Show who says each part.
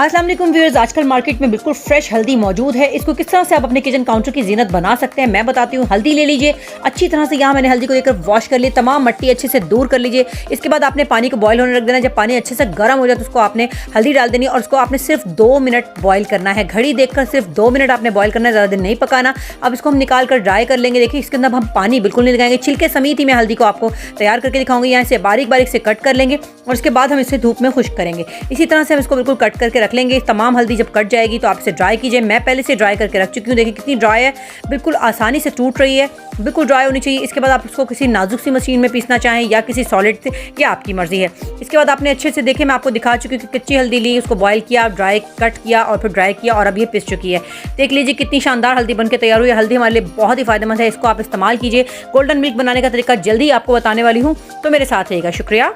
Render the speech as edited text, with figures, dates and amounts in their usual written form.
Speaker 1: अस्सलाम वालेकुम व्यूअर्स, आजकल मार्केट में बिल्कुल फ्रेश हल्दी मौजूद है। इसको किस तरह से आप अपने किचन काउंटर की जीनत बना सकते हैं मैं बताती हूँ। हल्दी ले लीजिए अच्छी तरह से, यहाँ मैंने हल्दी को लेकर वॉश कर लिया, तमाम मट्टी अच्छे से दूर कर लीजिए। इसके बाद आपने पानी को बॉयल होने रख देना। जब पानी अच्छे से गर्म हो जाए तो उसको आपने हल्दी डाल देनी और उसको आपने सिर्फ 2 मिनट बॉयल करना है। घड़ी देखकर सिर्फ 2 मिनट आपने बॉयल करना है, ज़्यादा देर नहीं पकाना। अब इसको हम निकाल कर ड्राई कर लेंगे। देखिए इसके अंदर हम पानी बिल्कुल नहीं लगाएंगे, छिलके समेत ही मैं हल्दी को आपको तैयार करके दिखाऊंगी। यहाँ से बारीक बारीक से कट कर लेंगे और उसके बाद हम इसे धूप में खुश्क करेंगे। इसी तरह से हम इसको बिल्कुल कट करके रख लेंगे। तमाम हल्दी जब कट जाएगी तो आप इसे ड्राई कीजिए। मैं पहले से ड्राई करके रख चुकी हूँ। देखिए कितनी ड्राई है, बिल्कुल आसानी से टूट रही है, बिल्कुल ड्राई होनी चाहिए। इसके बाद आप इसको किसी नाजुक सी मशीन में पीसना चाहें या किसी सॉलिड से, ये आपकी मर्जी है। इसके बाद आपने अच्छे से, देखे मैं आपको दिखा चुकी हूँ कि कच्ची हल्दी ली, उसको बॉयल किया, ड्राई कट किया और फिर ड्राई किया और अब ये पिस चुकी है। देख लीजिए कितनी शानदार हल्दी बनकर तैयार हुई है। हल्दी हमारे लिए बहुत ही फायदेमंद है, इसको आप इस्तेमाल कीजिए। गोल्डन मिल्क बनाने का तरीका जल्दी आपको बताने वाली हूँ, तो मेरे साथ रहिएगा। शुक्रिया।